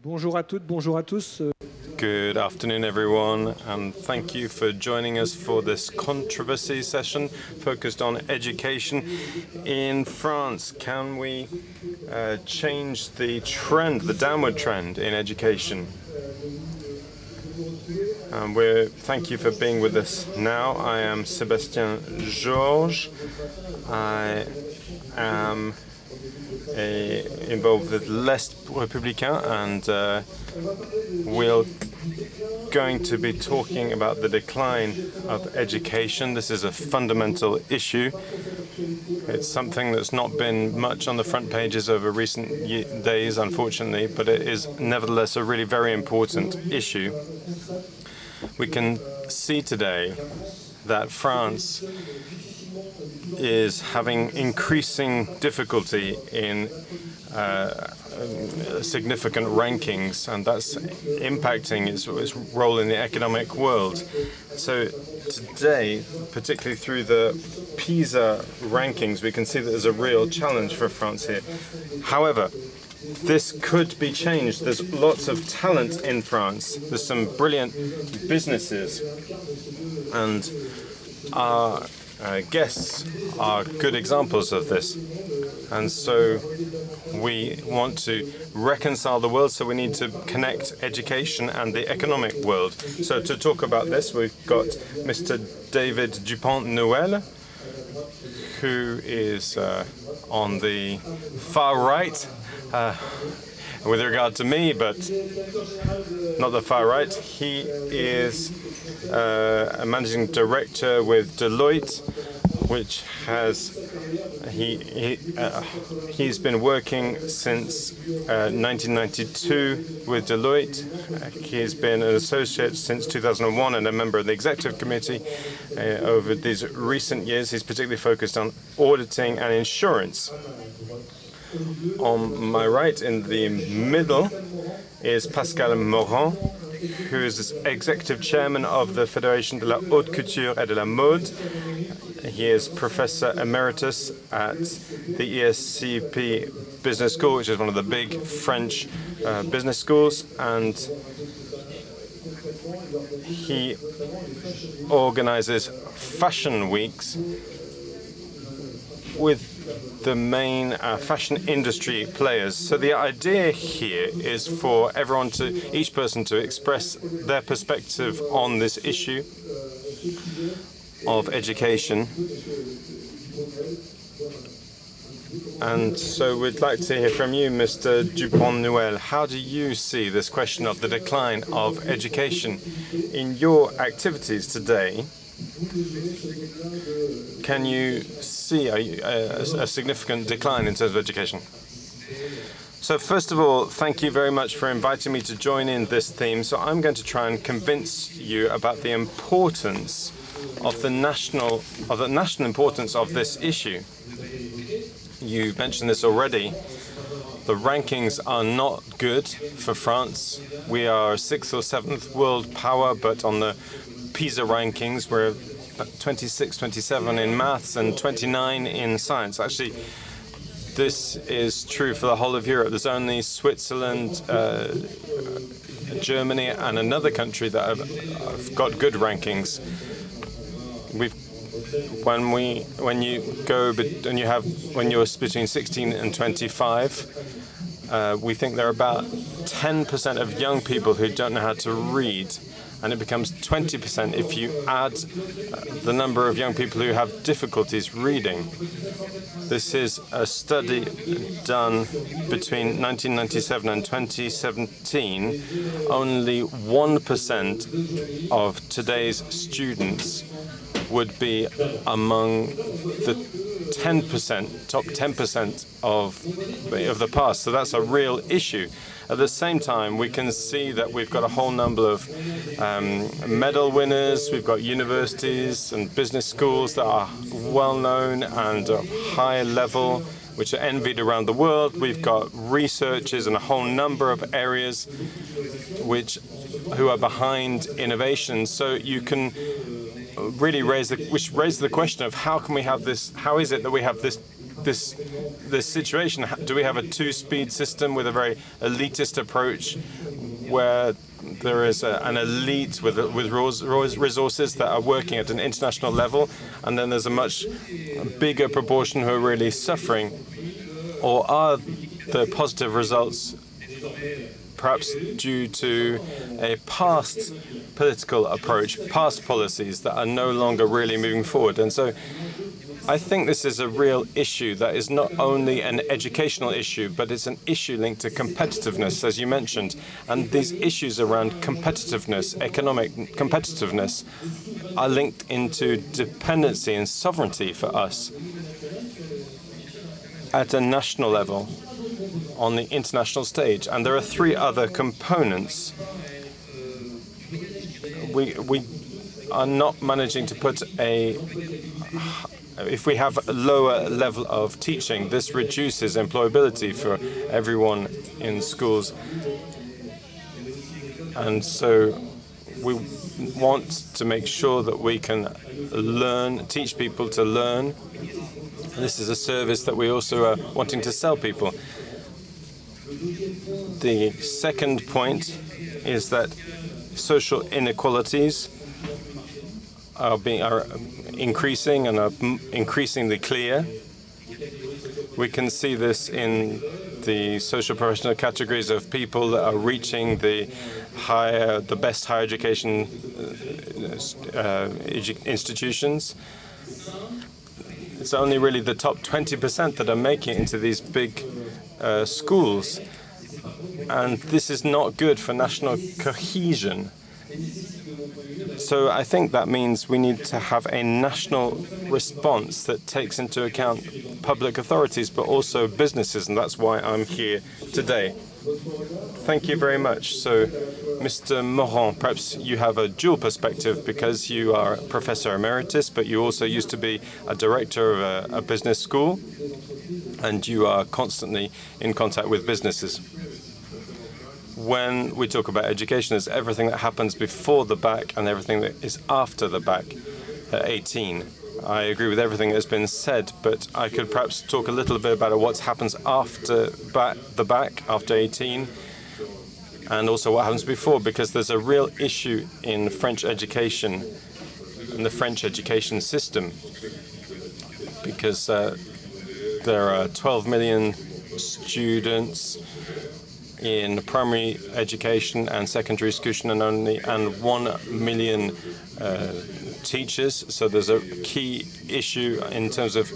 Bonjour à toutes, bonjour à tous. Good afternoon, everyone, and thank you for joining us for this controversy session focused on education in France. Can we change the trend, the downward trend in education? Thank you for being with us now. I am Sébastien Georges. I am involved with Les Républicains, and we're going to be talking about the decline of education. This is a fundamental issue. It's something that's not been much on the front pages over recent days, unfortunately, but it is nevertheless a really very important issue. We can see today that France is having increasing difficulty in significant rankings, and that's impacting its role in the economic world. So today, particularly through the PISA rankings, we can see that there's a real challenge for France here. However, this could be changed. There's lots of talent in France. There's some brilliant businesses, and our guests are good examples of this. And so we want to reconcile the world, so we need to connect education and the economic world. So to talk about this, we've got Mr. David DUPONT-NOEL, who is on the far right with regard to me, but not the far right. He is a managing director with Deloitte, which has he's been working since 1992 with Deloitte. He's been an associate since 2001 and a member of the executive committee. Over these recent years, he's particularly focused on auditing and insurance. On my right, in the middle, is Pascal, who is executive chairman of the Fédération de la Haute Couture et de la Mode. He is professor emeritus at the ESCP Business School, which is one of the big French business schools, and he organizes fashion weeks with the main fashion industry players. So the idea here is for everyone each person to express their perspective on this issue of education. And so we'd like to hear from you, Mr. DUPONT-NOEL. How do you see this question of the decline of education in your activities today? Can you see a significant decline in terms of education? So first of all, thank you very much for inviting me to join in this theme. So I'm going to try and convince you about the importance of the national importance of this issue. You mentioned this already. The rankings are not good for France. We are 6th or 7th world power, but on the PISA rankings, we're 26, 27 in maths and 29 in science. Actually, this is true for the whole of Europe. There's only Switzerland, Germany, and another country that have got good rankings. When you're between 16 and 25, we think there are about 10% of young people who don't know how to read. And it becomes 20% if you add the number of young people who have difficulties reading. This is a study done between 1997 and 2017. Only 1% of today's students would be among the 10%, top 10% of the past. So that's a real issue. At the same time, we can see that we've got a whole number of medal winners. We've got universities and business schools that are well known and of high level, which are envied around the world. We've got researchers in a whole number of areas who are behind innovation. So you can really raise the question of how can we have this? How is it that we have this this situation? Do we have a two-speed system with a very elitist approach where there is an elite with resources that are working at an international level, and then there's a much bigger proportion who are really suffering? Or are the positive results perhaps due to a past political approach, past policies that are no longer really moving forward? And so I think this is a real issue that is not only an educational issue, but it's an issue linked to competitiveness, as you mentioned. And these issues around competitiveness, economic competitiveness, are linked into dependency and sovereignty for us at a national level, on the international stage. And there are three other components. We are not managing to put if we have a lower level of teaching, this reduces employability for everyone in schools. And so we want to make sure that we can teach people to learn. This is a service that we also are wanting to sell people. The second point is that social inequalities are increasing and are increasingly clear. We can see this in the social professional categories of people that are reaching the best higher education institutions. It's only really the top 20% that are making it into these big schools. And this is not good for national cohesion. So I think that means we need to have a national response that takes into account public authorities, but also businesses, and that's why I'm here today. Thank you very much. So, Mr. Morand, perhaps you have a dual perspective because you are Professor Emeritus, but you also used to be a director of a business school, and you are constantly in contact with businesses. When we talk about education, there's everything that happens before the bac and everything that is after the bac at 18. I agree with everything that's been said, but I could perhaps talk a little bit about what happens after the bac, after 18, and also what happens before, because there's a real issue in French education, in the French education system, because there are 12 million students in primary education and secondary education, and 1 million teachers. So there's a key issue in terms of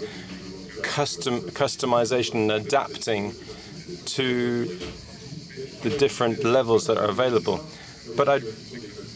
customization and adapting to the different levels that are available. But I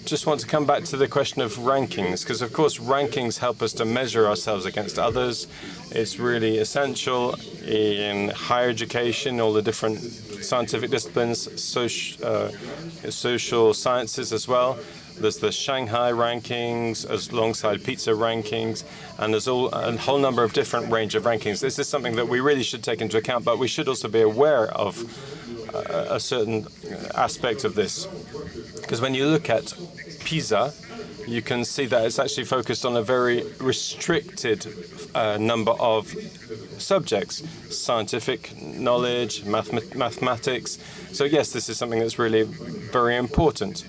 just want to come back to the question of rankings, because of course rankings help us to measure ourselves against others. It's really essential in higher education, all the different scientific disciplines, social sciences as well. There's the Shanghai rankings alongside pizza rankings, and there's a whole number of different range of rankings. This is something that we really should take into account, but we should also be aware of a certain aspect of this. Because when you look at PISA, you can see that it's actually focused on a very restricted number of subjects, scientific knowledge, mathematics. So yes, this is something that's really very important.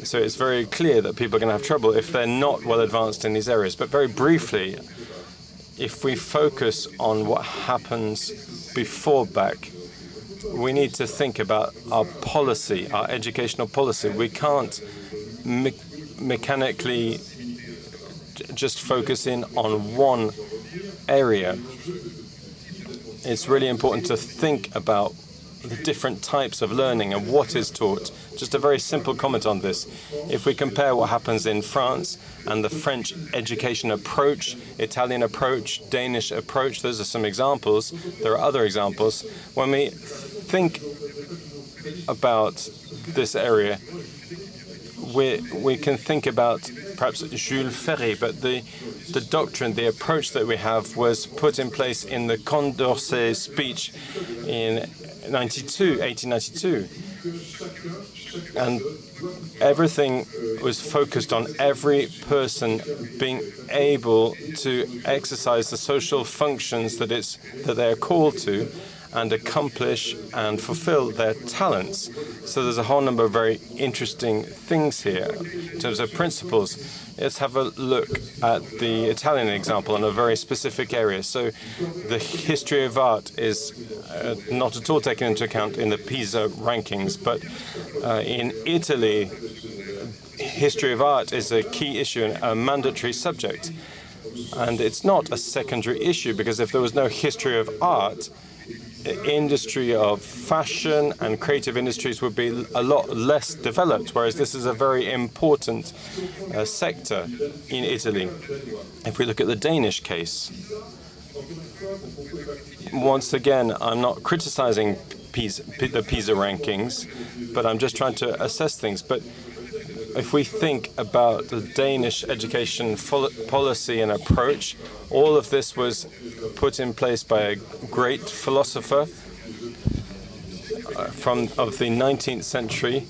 So it's very clear that people are going to have trouble if they're not well advanced in these areas. But very briefly, if we focus on what happens before bac, we need to think about our policy, our educational policy. We can't mechanically just focus in on one area. It's really important to think about the different types of learning and what is taught. Just a very simple comment on this. If we compare what happens in France and the French education approach, Italian approach, Danish approach, those are some examples. There are other examples. When we think about this area, we can think about perhaps Jules Ferry, but the doctrine, the approach that we have was put in place in the Condorcet speech in 1892. And everything was focused on every person being able to exercise the social functions that they are called to and accomplish and fulfill their talents. So there's a whole number of very interesting things here in terms of principles. Let's have a look at the Italian example in a very specific area. So the history of art is not at all taken into account in the PISA rankings, but in Italy, history of art is a key issue and a mandatory subject. And it's not a secondary issue, because if there was no history of art, the industry of fashion and creative industries would be a lot less developed, whereas this is a very important sector in Italy. If we look at the Danish case, once again, I'm not criticizing the PISA rankings, but I'm just trying to assess things. But if we think about the Danish education policy and approach, all of this was put in place by a great philosopher of the 19th century,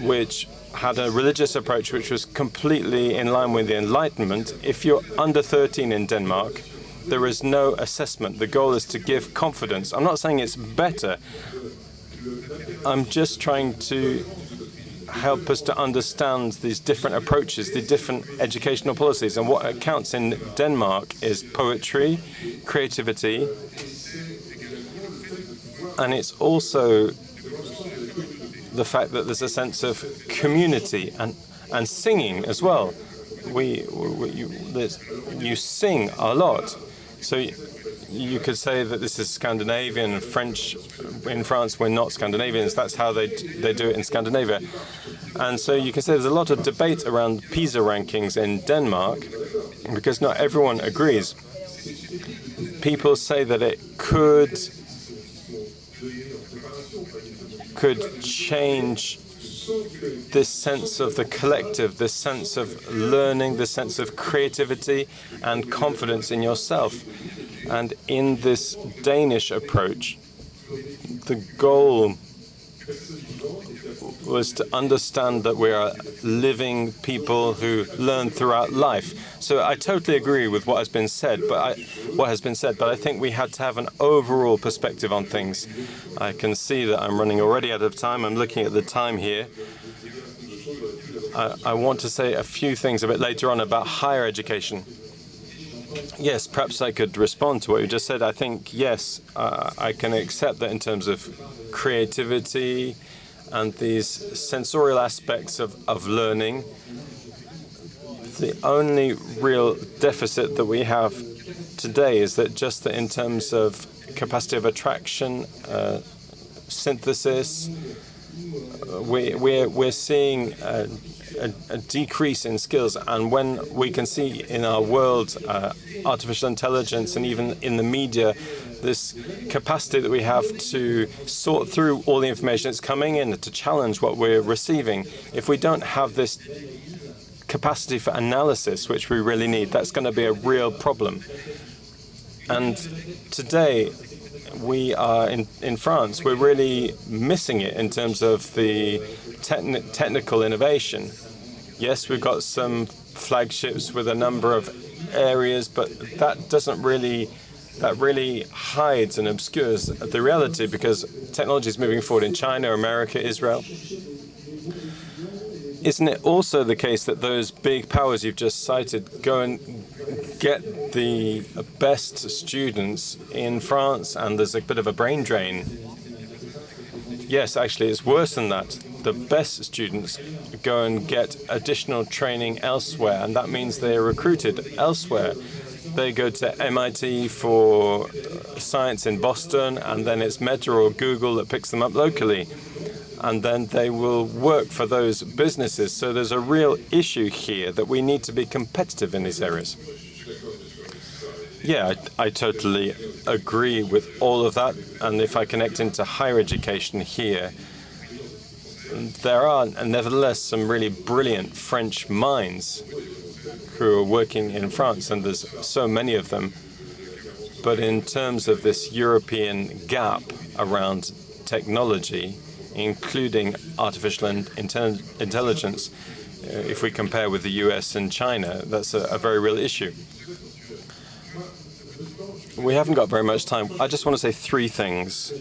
which had a religious approach which was completely in line with the Enlightenment. If you're under 13 in Denmark, there is no assessment. The goal is to give confidence. I'm not saying it's better. I'm just trying to help us to understand these different approaches, the different educational policies. And what counts in Denmark is poetry, creativity, and it's also the fact that there's a sense of community and singing as well. You sing a lot. So you could say that this is Scandinavian, French. In France, we're not Scandinavians. That's how they do it in Scandinavia. And so you can say there's a lot of debate around PISA rankings in Denmark, because not everyone agrees. People say that it could change this sense of the collective, this sense of learning, this sense of creativity and confidence in yourself. And in this Danish approach, the goal was to understand that we are living people who learn throughout life. So I totally agree with what has been said, but I think we had to have an overall perspective on things. I can see that I'm running already out of time. I'm looking at the time here. I want to say a few things a bit later on about higher education. Yes, perhaps I could respond to what you just said. I think, yes, I can accept that in terms of creativity and these sensorial aspects of learning. The only real deficit that we have today is that just that in terms of capacity of attraction, synthesis, we're seeing a decrease in skills. And when we can see in our world artificial intelligence and even in the media, this capacity that we have to sort through all the information that's coming in, to challenge what we're receiving, if we don't have this capacity for analysis, which we really need, that's going to be a real problem. And today, we are in France, we're really missing it in terms of the technical innovation. Yes, we've got some flagships with a number of areas, but that really hides and obscures the reality, because technology is moving forward in China, America, Israel. Isn't it also the case that those big powers you've just cited go and get the best students in France, and there's a bit of a brain drain? Yes, actually, it's worse than that. The best students go and get additional training elsewhere, and that means they are recruited elsewhere. They go to MIT for science in Boston, and then it's Meta or Google that picks them up locally. And then they will work for those businesses. So there's a real issue here that we need to be competitive in these areas. Yeah, I totally agree with all of that. And if I connect into higher education here, there are nevertheless some really brilliant French minds who are working in France, and there's so many of them. But in terms of this European gap around technology, including artificial intelligence. If we compare with the US and China, that's a very real issue. We haven't got very much time. I just want to say three things,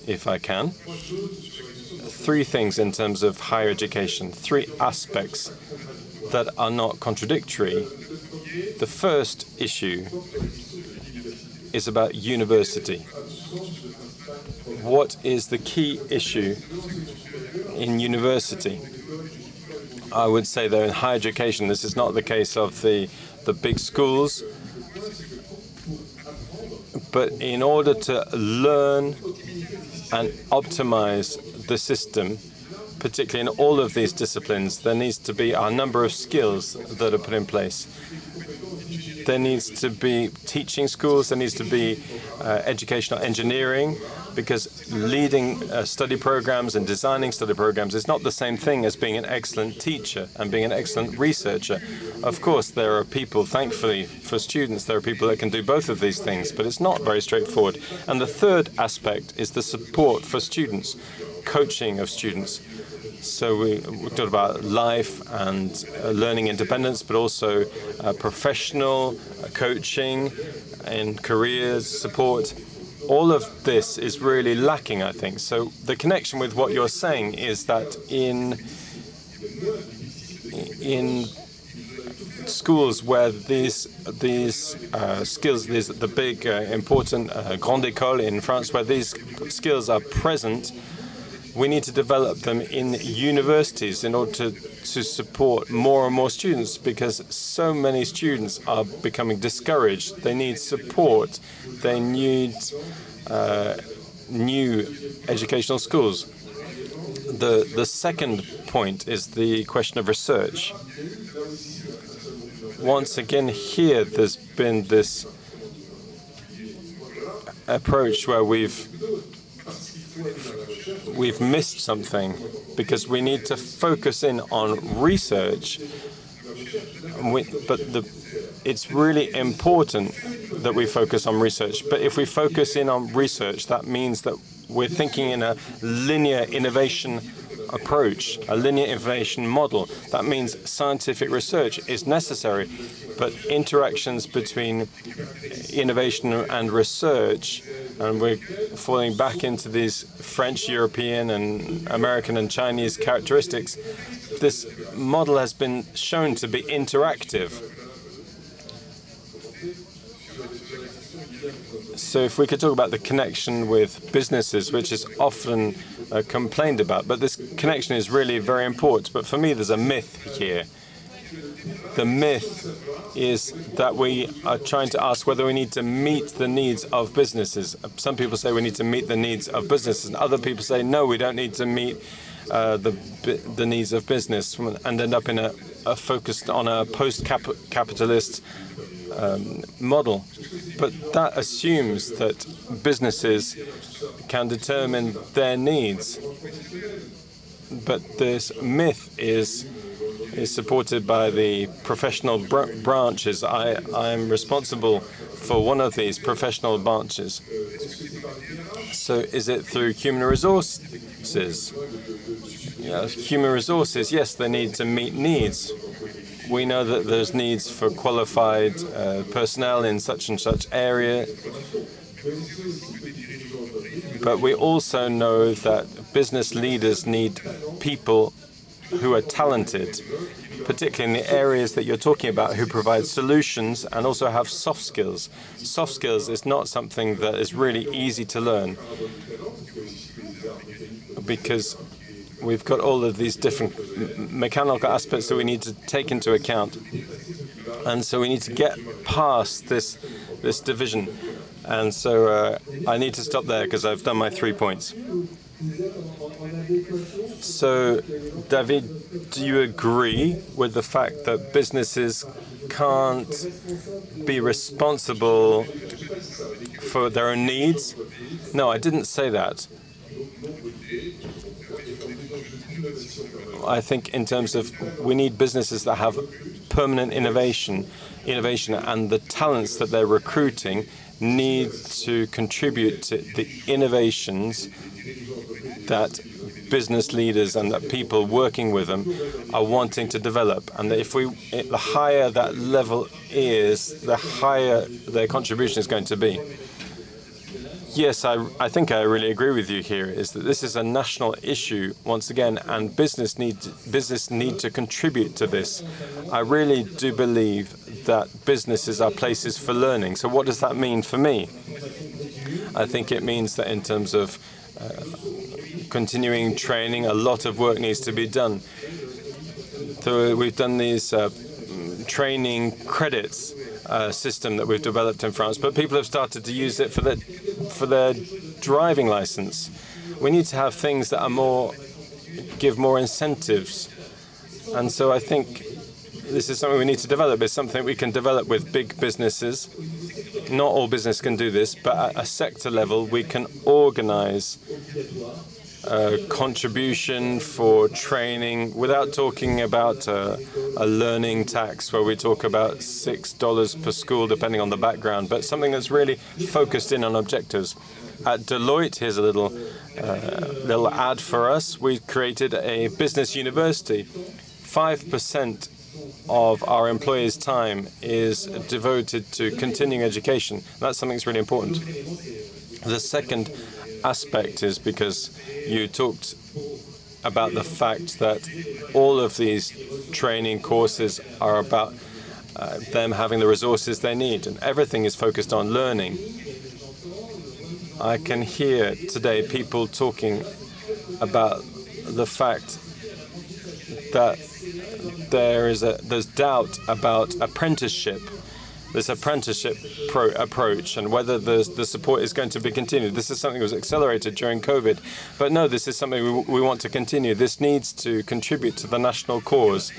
if I can. Three things in terms of higher education, three aspects that are not contradictory. The first issue is about university. What is the key issue in university? I would say that in higher education, this is not the case of the big schools, but in order to learn and optimize the system, particularly in all of these disciplines, there needs to be a number of skills that are put in place. There needs to be teaching schools, there needs to be educational engineering, because leading study programs and designing study programs is not the same thing as being an excellent teacher and being an excellent researcher. Of course, there are people, thankfully for students, there are people that can do both of these things, but it's not very straightforward. And the third aspect is the support for students, coaching of students. So we talked about life and learning independence, but also professional coaching and careers support. All of this is really lacking, I think. So the connection with what you're saying is that in schools where these skills, the big important grande école in France, where these skills are present, we need to develop them in universities in order to support more and more students, because so many students are becoming discouraged. They need support. They need new educational schools. The second point is the question of research. Once again, here there's been this approach where we've missed something, because we need to focus in on research. It's really important that we focus on research. But if we focus in on research, that means that we're thinking in a linear innovation approach, a linear innovation model. That means scientific research is necessary, but interactions between innovation and research, and we're falling back into these French, European, and American and Chinese characteristics. This model has been shown to be interactive. So if we could talk about the connection with businesses, which is often complained about, but this connection is really very important. But for me, there's a myth here. The myth is that we are trying to ask whether we need to meet the needs of businesses. Some people say we need to meet the needs of businesses, and other people say, no, we don't need to meet the needs of business, and end up in a focused on a post-capitalist model. But that assumes that businesses can determine their needs. But this myth is supported by the professional branches. I'm responsible for one of these professional branches. So is it through human resources? Yeah, human resources, yes, they need to meet needs. We know that there's needs for qualified personnel in such and such area. But we also know that business leaders need people who are talented, particularly in the areas that you're talking about, who provide solutions and also have soft skills. Soft skills is not something that is really easy to learn, because we've got all of these different mechanical aspects that we need to take into account. And so we need to get past this division. And so I need to stop there because I've done my 3 points. So, David, do you agree with the fact that businesses can't be responsible for their own needs? No, I didn't say that. I think in terms of we need businesses that have permanent innovation, and the talents that they're recruiting need to contribute to the innovations that business leaders and that people working with them are wanting to develop. And that the higher that level is, the higher their contribution is going to be. Yes, I think I really agree with you here, is that this is a national issue once again, and business need to contribute to this. I really do believe that businesses are places for learning. So what does that mean for me? I think it means that in terms of continuing training, a lot of work needs to be done. So we've done these training credits system that we've developed in France, but people have started to use it for their driving license. We need to have things that are give more incentives, and so I think this is something we need to develop. It's something we can develop with big businesses. Not all business can do this, but at a sector level, we can organize contribution for training without talking about a learning tax where we talk about $6 per school depending on the background, but something that's really focused in on objectives. At Deloitte, here's a little ad for us. We created a business university. 5% of our employees' time is devoted to continuing education. That's something that's really important. The second aspect is because you talked about the fact that all of these training courses are about them having the resources they need, and everything is focused on learning. I can hear today people talking about the fact that there's doubt about apprenticeship. This apprenticeship approach and whether the support is going to be continued. This is something that was accelerated during COVID. But no, this is something we want to continue. This needs to contribute to the national cause.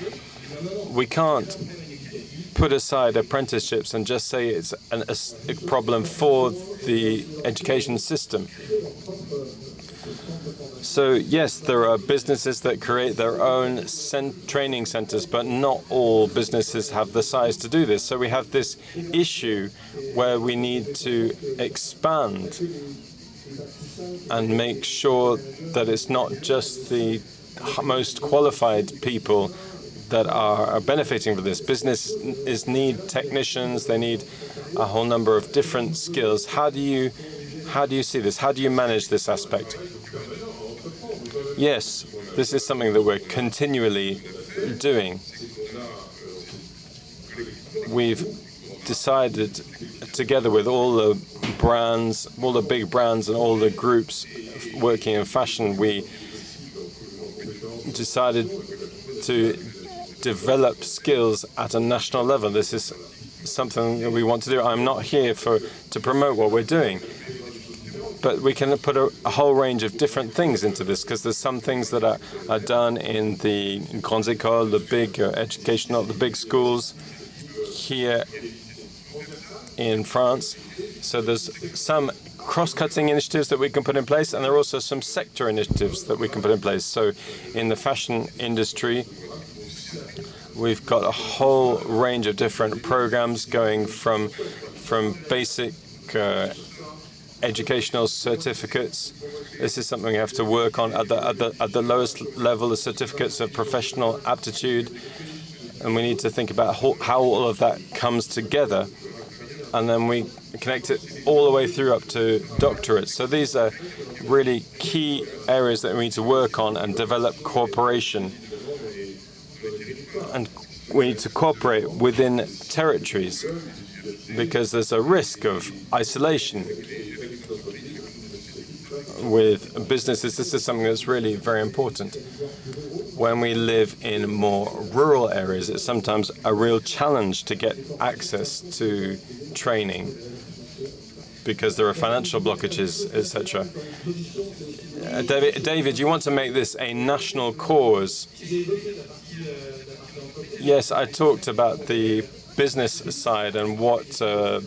We can't put aside apprenticeships and just say it's a problem for the education system. So yes, there are businesses that create their own training centers, but not all businesses have the size to do this. So we have this issue where we need to expand and make sure that it's not just the most qualified people that are benefiting from this. Businesses need technicians, they need a whole number of different skills. How do you see this? How do you manage this aspect? Yes, this is something that we're continually doing. We've decided, together with all the brands, all the big brands and all the groups working in fashion, we decided to develop skills at a national level. This is something that we want to do. I'm not here to promote what we're doing. But we can put a whole range of different things into this, because there's some things that are done in the Rencontres Économiques, the big educational, the big schools here in France. So there's some cross-cutting initiatives that we can put in place, and there are also some sector initiatives that we can put in place. So in the fashion industry, we've got a whole range of different programs going from basic educational certificates. This is something we have to work on at the lowest level, the certificates of professional aptitude, and we need to think about how all of that comes together, and then we connect it all the way through up to doctorates. So these are really key areas that we need to work on and develop cooperation, and we need to cooperate within territories, because there's a risk of isolation with businesses. This is something that's really very important. When we live in more rural areas, it's sometimes a real challenge to get access to training because there are financial blockages, etc. David, you want to make this a national cause? Yes, I talked about the business side and what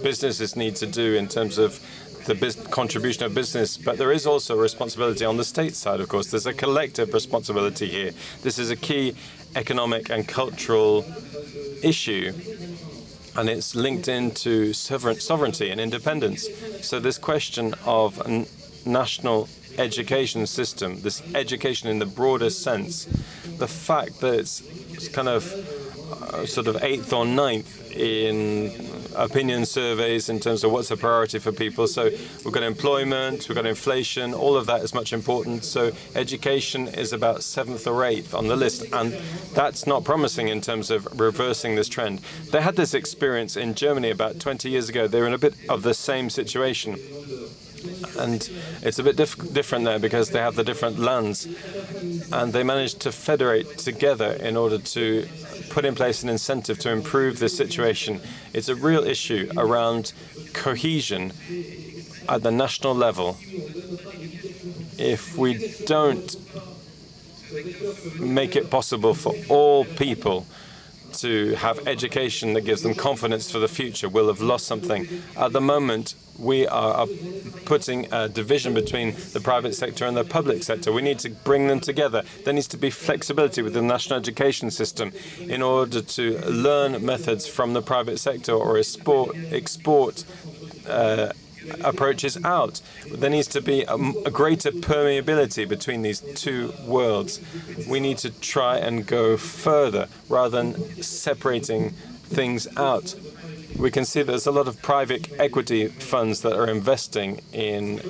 businesses need to do in terms of the contribution of business, but there is also a responsibility on the state side, of course. There's a collective responsibility here. This is a key economic and cultural issue, and it's linked into sovereignty and independence. So this question of national education system, this education in the broader sense, the fact that it's kind of sort of 8th or 9th in opinion surveys in terms of what's a priority for people. So we've got employment, we've got inflation, all of that is much important. So education is about 7th or 8th on the list, and that's not promising in terms of reversing this trend. They had this experience in Germany about 20 years ago. They were in a bit of the same situation. And it's a bit different there because they have the different lands, and they managed to federate together in order to put in place an incentive to improve this situation. It's a real issue around cohesion at the national level. If we don't make it possible for all people to have education that gives them confidence for the future, we'll have lost something. At the moment, we are putting a division between the private sector and the public sector. We need to bring them together. There needs to be flexibility with the national education system in order to learn methods from the private sector or export approaches out. There needs to be a greater permeability between these two worlds. We need to try and go further rather than separating things out. We can see there's a lot of private equity funds that are investing in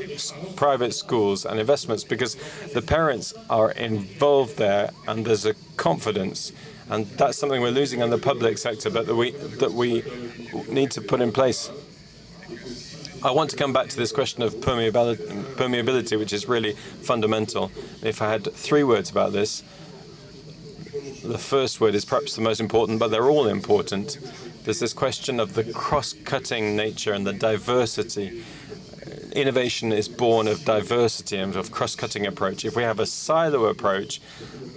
private schools and investments because the parents are involved there and there's a confidence. And that's something we're losing in the public sector, but that we need to put in place. I want to come back to this question of permeability, which is really fundamental. If I had 3 words about this, the first word is perhaps the most important, but they're all important. There's this question of the cross-cutting nature and the diversity. Innovation is born of diversity and of cross-cutting approach. If we have a silo approach,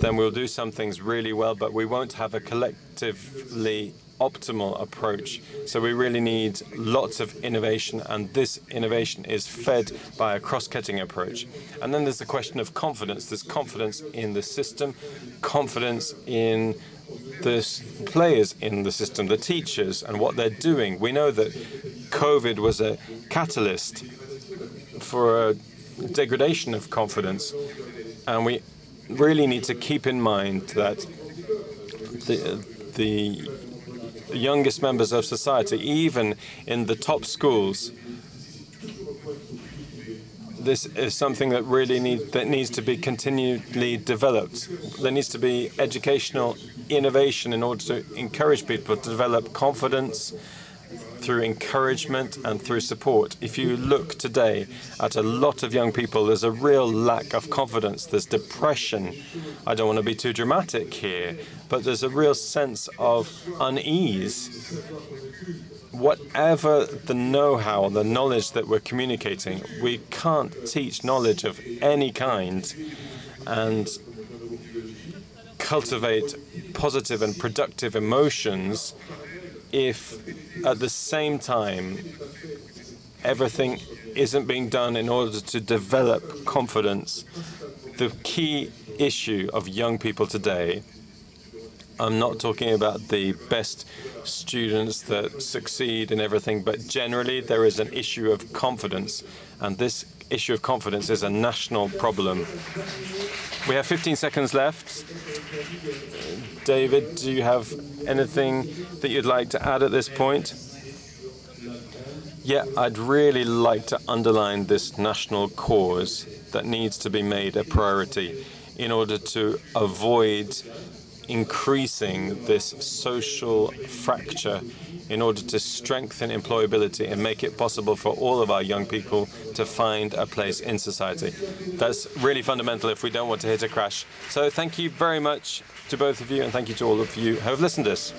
then we'll do some things really well, but we won't have a collectively optimal approach. So we really need lots of innovation, and this innovation is fed by a cross-cutting approach. And then there's the question of confidence. There's confidence in the system, confidence in the players in the system, the teachers and what they're doing. We know that COVID was a catalyst for a degradation of confidence, and we really need to keep in mind that the youngest members of society, even in the top schools, this is something that really needs to be continually developed. There needs to be educational innovation in order to encourage people to develop confidence through encouragement and through support. If you look today at a lot of young people, there's a real lack of confidence. There's depression. I don't want to be too dramatic here, but there's a real sense of unease. Whatever the know-how, the knowledge that we're communicating, we can't teach knowledge of any kind and cultivate positive and productive emotions if at the same time everything isn't being done in order to develop confidence. The key issue of young people today, I'm not talking about the best students that succeed in everything, but generally there is an issue of confidence, and this issue of confidence is a national problem. We have 15 seconds left. David, do you have anything that you'd like to add at this point? Yeah, I'd really like to underline this national cause that needs to be made a priority in order to avoid increasing this social fracture, in order to strengthen employability and make it possible for all of our young people to find a place in society. That's really fundamental if we don't want to hit a crash. So thank you very much to both of you, and thank you to all of you who have listened to us.